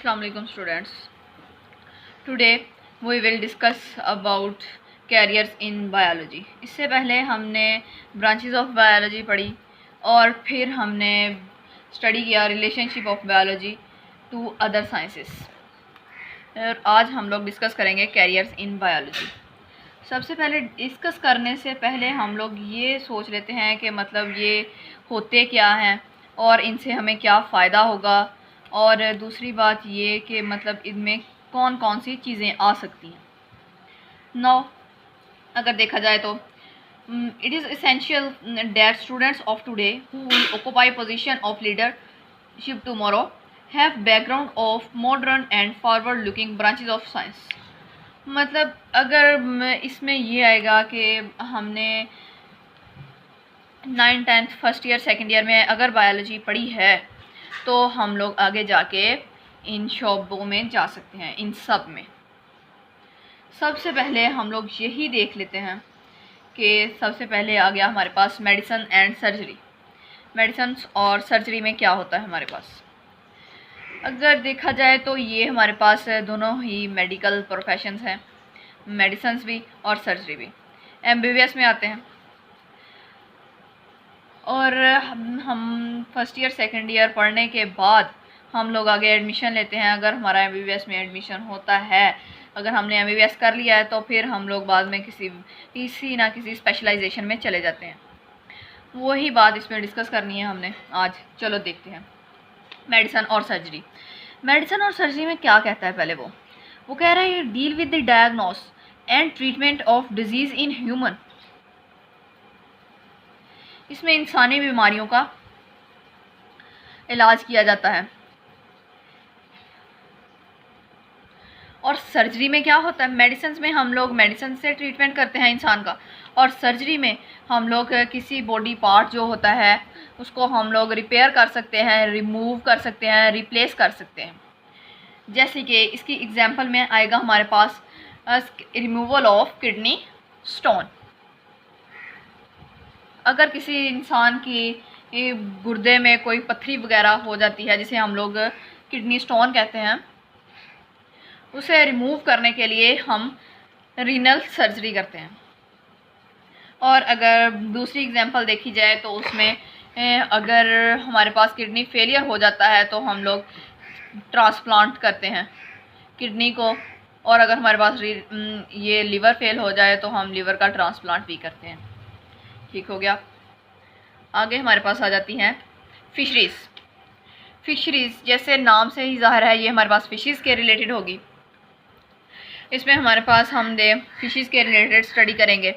Assalamu alaikum students. Today we will discuss about careers in biology. इससे पहले हमने branches of biology पढ़ी और फिर हमने स्टडी किया relationship of biology to other sciences. और आज हम लोग डिस्कस करेंगे कैरियर्स इन बायोलॉजी। सबसे पहले डिस्कस करने से पहले हम लोग ये सोच लेते हैं कि मतलब ये होते क्या हैं और इनसे हमें क्या फ़ायदा होगा, और दूसरी बात ये कि मतलब इनमें कौन कौन सी चीज़ें आ सकती हैं। नाउ अगर देखा जाए तो it is essential that students of today who will occupy position of leadership tomorrow have background of modern and forward looking branches of science. मतलब अगर इसमें ये आएगा कि हमने 9th 10th first year second year में अगर बायोलॉजी पढ़ी है तो हम लोग आगे जाके इन शोबों में जा सकते हैं। इन सब में सबसे पहले हम लोग यही देख लेते हैं कि सबसे पहले आ गया हमारे पास मेडिसिन एंड सर्जरी। मेडिसिन और सर्जरी में क्या होता है हमारे पास, अगर देखा जाए तो ये हमारे पास दोनों ही मेडिकल प्रोफेशंस हैं, मेडिसिन भी और सर्जरी भी। MBBS में आते हैं और हम फर्स्ट ईयर सेकंड ईयर पढ़ने के बाद हम लोग आगे एडमिशन लेते हैं। अगर हमारा MBBS में एडमिशन होता है, अगर हमने MBBS कर लिया है तो फिर हम लोग बाद में किसी ना किसी स्पेशलाइजेशन में चले जाते हैं। वही बात इसमें डिस्कस करनी है हमने आज। चलो देखते हैं मेडिसिन और सर्जरी। मेडिसिन और सर्जरी में क्या कहता है, पहले वो कह रहा है deal with the diagnose and treatment of disease in human. इसमें इंसानी बीमारियों का इलाज किया जाता है। और सर्जरी में क्या होता है, मेडिसिन में हम लोग मेडिसिन से ट्रीटमेंट करते हैं इंसान का, और सर्जरी में हम लोग किसी बॉडी पार्ट जो होता है उसको हम लोग रिपेयर कर सकते हैं, रिमूव कर सकते हैं, रिप्लेस कर सकते हैं। जैसे कि इसकी एग्जांपल में आएगा हमारे पास रिमूवल ऑफ किडनी स्टोन। अगर किसी इंसान की गुर्दे में कोई पथरी वगैरह हो जाती है जिसे हम लोग किडनी स्टोन कहते हैं, उसे रिमूव करने के लिए हम रीनल सर्जरी करते हैं। और अगर दूसरी एग्जांपल देखी जाए तो उसमें अगर हमारे पास किडनी फेलियर हो जाता है तो हम लोग ट्रांसप्लांट करते हैं किडनी को, और अगर हमारे पास ये लिवर फेल हो जाए तो हम लिवर का ट्रांसप्लांट भी करते हैं। ठीक हो गया। आगे हमारे पास आ जाती हैं फिशरीज़। फिशरीज़ जैसे नाम से ही ज़ाहिर है ये हमारे पास फ़िशेज़ के रिलेटेड होगी। इसमें हमारे पास हम फ़िशेज़ के रिलेटेड स्टडी करेंगे,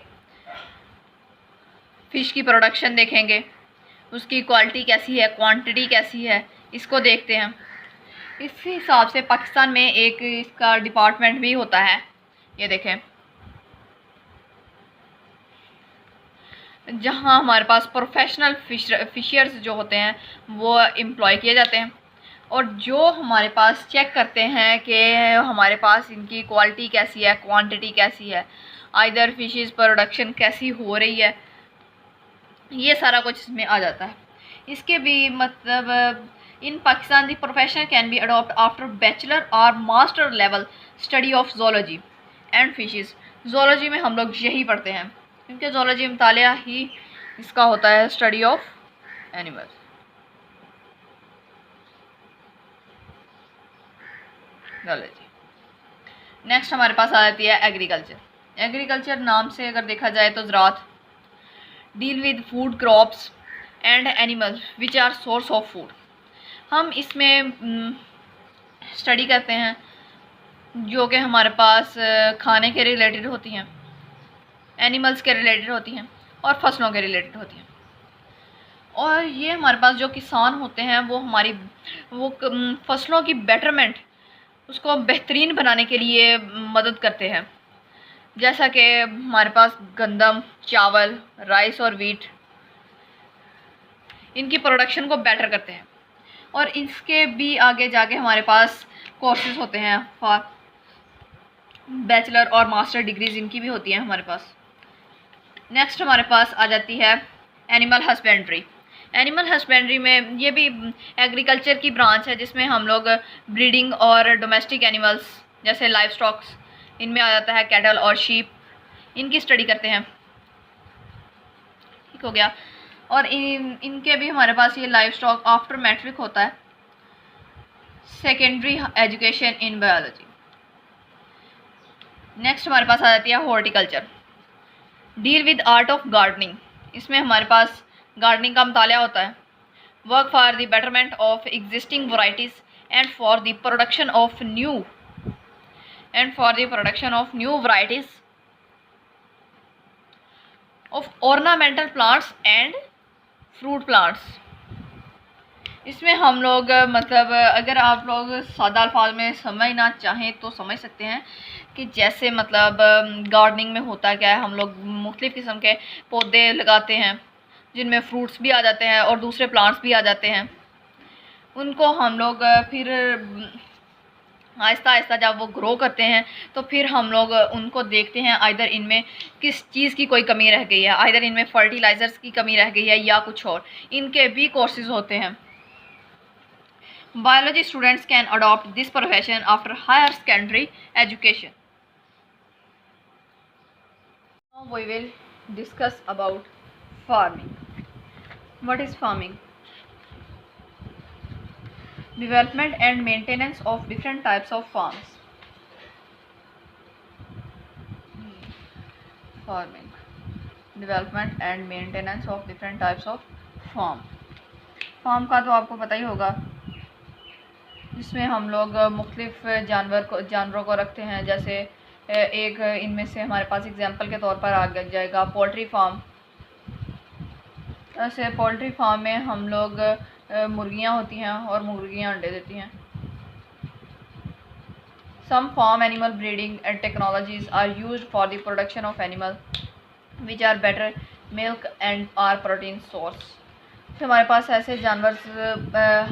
फ़िश की प्रोडक्शन देखेंगे, उसकी क्वालिटी कैसी है, क्वांटिटी कैसी है, इसको देखते हैं। इस हिसाब से पाकिस्तान में एक इसका डिपार्टमेंट भी होता है, ये देखें, जहाँ हमारे पास प्रोफेशनल फिशर्स जो होते हैं वो एम्प्लॉय किए जाते हैं, और जो हमारे पास चेक करते हैं कि हमारे पास इनकी क्वालिटी कैसी है, क्वांटिटी कैसी है, आइदर फिशेस प्रोडक्शन कैसी हो रही है, ये सारा कुछ इसमें आ जाता है। इसके भी मतलब in Pakistan the profession can be adopt after bachelor और master level study of zoology and fishes. Zoology में हम लोग यही पढ़ते हैं क्योंकि जोलॉजी मुतालिया ही इसका होता है, स्टडी ऑफ एनिमल्स। नेक्स्ट हमारे पास आ जाती है एग्रीकल्चर। एग्रीकल्चर नाम से अगर देखा जाए तो ज़राअत deal with food crops and animals which are source of food. हम इसमें स्टडी करते हैं जो कि हमारे पास खाने के रिलेटेड होती हैं, एनिमल्स के रिलेटेड होती हैं और फसलों के रिलेटेड होती हैं। और ये हमारे पास जो किसान होते हैं वो फसलों की बेटरमेंट, उसको बेहतरीन बनाने के लिए मदद करते हैं। जैसा कि हमारे पास गंदम, चावल, राइस और वीट, इनकी प्रोडक्शन को बेटर करते हैं। और इसके भी आगे जाके हमारे पास कोर्सेज होते हैं फॉर बैचलर और मास्टर डिग्रीज, इनकी भी होती हैं हमारे पास। नेक्स्ट हमारे पास आ जाती है एनिमल हस्बेंड्री। एनिमल हस्बेंड्री में ये भी एग्रीकल्चर की ब्रांच है, जिसमें हम लोग ब्रीडिंग और डोमेस्टिक एनिमल्स जैसे लाइव स्टॉक्स, इनमें आ जाता है कैटल और शीप, इनकी स्टडी करते हैं। ठीक हो गया। और इनके भी हमारे पास ये लाइव स्टॉक आफ्टर मैट्रिक होता है। Secondary education in biology. Next हमारे पास आ जाती है horticulture. Deal with art of gardening, इसमें हमारे पास गार्डनिंग का मुताला होता है। Work for the betterment of existing varieties and for the production of new varieties of ornamental plants and fruit plants. इसमें हम लोग मतलब अगर आप लोग सादा अल्फाज में समझना चाहें तो समझ सकते हैं कि जैसे मतलब गार्डनिंग में होता क्या है, हम लोग मुख्तलिफ़ किस्म के पौधे लगाते हैं जिनमें फ्रूट्स भी आ जाते हैं और दूसरे प्लांट्स भी आ जाते हैं। उनको हम लोग फिर आहिस्ता आहिस्ता जब वो ग्रो करते हैं तो फिर हम लोग उनको देखते हैं आइदर इनमें किस चीज़ की कोई कमी रह गई है, आइदर इनमें फर्टिलाइज़र्स की कमी रह गई है या कुछ और। इनके भी कोर्सेज होते हैं। Biology students can adopt this profession after higher secondary education. Now we will discuss about farming. What is farming? Development and maintenance of different types of farms. Farming. Development and maintenance of different types of farm. Farm का तो आपको पता ही होगा, जिसमें हम लोग मुख्तलिफ जानवरों को रखते हैं। जैसे एक इनमें से हमारे पास एग्जांपल के तौर पर आ जाएगा पोल्ट्री फार्म। ऐसे पोल्ट्री फार्म में हम लोग मुर्गियां होती हैं और मुर्गियां अंडे देती हैं। Some farm animal breeding and technologies are used for the production of animal which are better milk and are protein source. तो हमारे पास ऐसे जानवर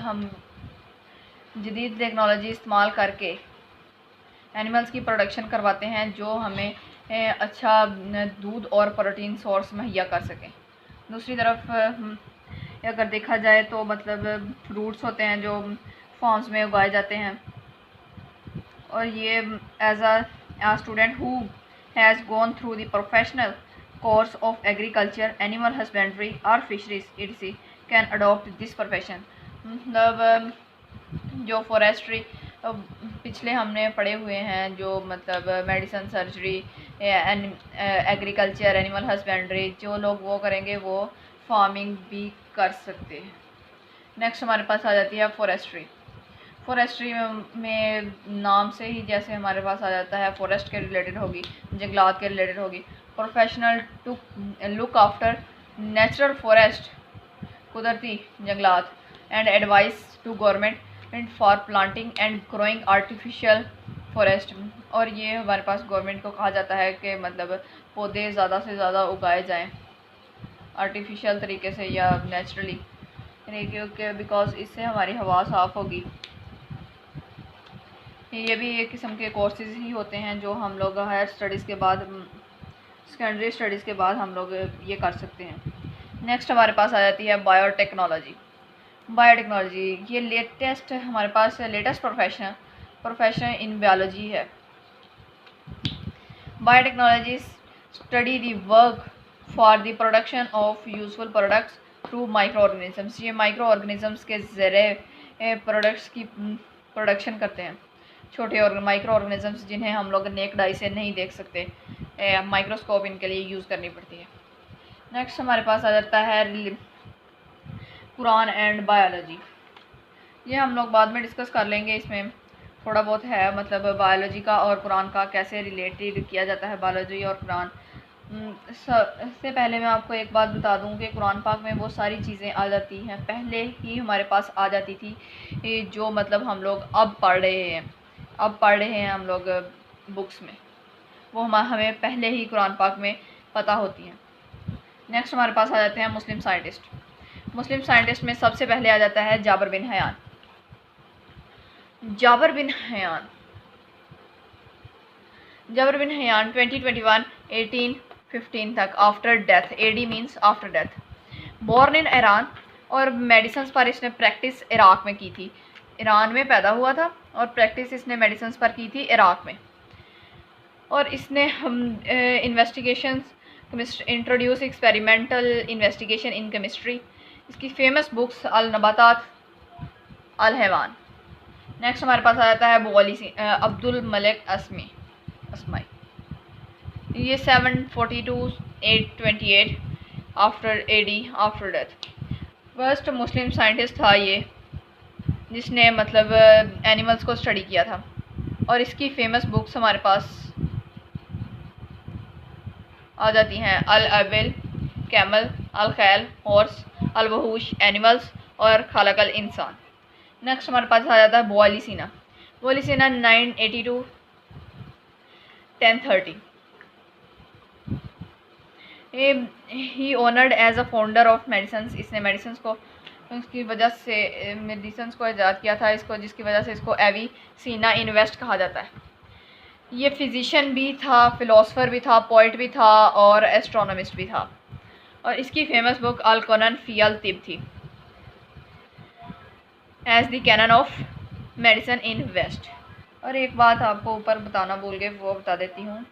हम जदीद टेक्नोलॉजी इस्तेमाल करके एनिमल्स की प्रोडक्शन करवाते हैं जो हमें अच्छा दूध और प्रोटीन सोर्स मुहैया कर सकें। दूसरी तरफ अगर देखा जाए तो मतलब फ्रूट्स होते हैं जो फार्म्स में उगाए जाते हैं, और ये as a student who has gone through the professional course of agriculture, animal husbandry और fisheries etc can adopt this profession. मतलब जो फॉरेस्ट्री पिछले हमने पढ़े हुए हैं, जो मतलब medicine, surgery, agriculture, animal husbandry, जो लोग वो करेंगे वो फार्मिंग भी कर सकते हैं। नेक्स्ट हमारे पास आ जाती है फॉरेस्ट्री। फॉरेस्ट्री में नाम से ही जैसे हमारे पास आ जाता है फॉरेस्ट के रिलेटेड होगी, जंगलात के रिलेटेड होगी। Professional to look after natural forest, कुदरती जंगलात, and advice to government and for planting and growing artificial forest. और ये हमारे पास गवर्नमेंट को कहा जाता है कि मतलब पौधे ज़्यादा से ज़्यादा उगाए जाएं आर्टिफिशियल तरीके से या नेचुरली, क्योंकि बिकॉज इससे हमारी हवा साफ़ होगी। ये भी एक किस्म के कोर्सेज ही होते हैं जो हम लोग हायर स्टडीज़ के बाद, सेकेंडरी स्टडीज़ के बाद हम लोग ये कर सकते हैं। नेक्स्ट हमारे पास आ जाती है बायोटेक्नोलॉजी। बायोटेक्नोलॉजी ये लेटेस्ट हमारे पास लेटेस्ट प्रोफेशन इन बायोलॉजी है। Biotechnology study the work for the production of useful products through micro organisms. ये माइक्रो ऑर्गेनिजम्स के ज़रिए प्रोडक्ट्स की प्रोडक्शन करते हैं। छोटे माइक्रो ऑर्गेनिजम्स जिन्हें हम लोग नेक्ड आई से नहीं देख सकते, माइक्रोस्कोप इनके लिए यूज़ करनी पड़ती है। नेक्स्ट हमारे पास आ जाता है कुरान एंड बायोलॉजी। ये हम लोग बाद में डिस्कस कर लेंगे, इसमें थोड़ा बहुत है मतलब बायोलॉजी का और कुरान का कैसे रिलेटेड किया जाता है बायोलॉजी और कुरान। इससे पहले मैं आपको एक बात बता दूं कि कुरान पाक में वो सारी चीज़ें आ जाती हैं, पहले ही हमारे पास आ जाती थी, जो मतलब हम लोग अब पढ़ रहे हैं हम लोग बुक्स में, वो हमें पहले ही कुरान पाक में पता होती हैं। नेक्स्ट हमारे पास आ जाते हैं मुस्लिम साइंटिस्ट। मुस्लिम साइंटिस्ट में सबसे पहले आ जाता है जाबर बिन हयान। जाबर बिन हयान 2021 1815 तक after death, AD means after death, born in Iran और मेडिसिन पर इसने प्रैक्टिस इराक़ में की थी। ईरान में पैदा हुआ था और प्रैक्टिस इसने मेडिसिन पर की थी इराक़ में। और इसने हम investigations introduce experimental investigation in chemistry. इसकी फेमस बुक्स अल नबातात, अल हैवान। नेक्स्ट हमारे पास आ जाता है अब्दुल मलिक अस्माई। ये 742-828 after AD after death. First Muslim scientist था ये, जिसने मतलब एनिमल्स को स्टडी किया था। और इसकी फेमस बुक्स हमारे पास आ जाती हैं अल अबिल, कैमल, अल खैल, हॉर्स, अल वहूश, एनिमल्स और खालकल इंसान। नेक्स्ट हमारे पास आ जाता है बोअली Sina. 982 1030। He honoured as a founder of medicine. इसने मेडिसिन को इसकी वजह से मेडिसिन को ईजाद किया था इसको, जिसकी वजह से इसको एविसीना इन्वेस्ट कहा जाता है। ये फिजिशियन भी था, फ़िलासफ़र भी था, पोइट भी था और एस्ट्रोनॉमिस्ट भी था। और इसकी फेमस बुक अल क़ुनून फ़ी अल तिब थी, as the canon of medicine in west. और एक बात आपको ऊपर बताना भूल गए, वो बता देती हूँ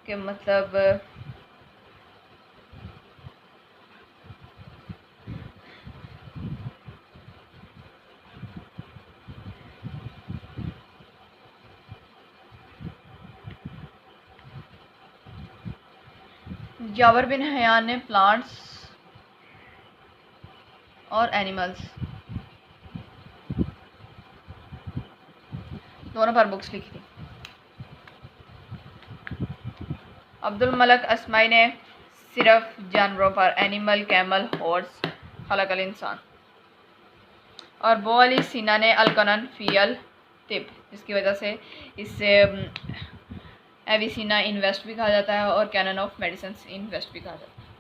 कि मतलब जाबर बिन हयान ने प्लांट्स और एनिमल्स दोनों पर बुक्स लिखी थी। अब्दुल मलिक अस्माई ने सिर्फ जानवरों पर, एनिमल, कैमल, हॉर्स, खलकल इंसान। और बोअली सीना ने अल क़ुनून फ़ी अल तिब, जिसकी वजह से इससे एविसीना इन्वेस्ट भी कहा जाता है और कैनन ऑफ मेडिसिन इन्वेस्ट भी कहा जाता है।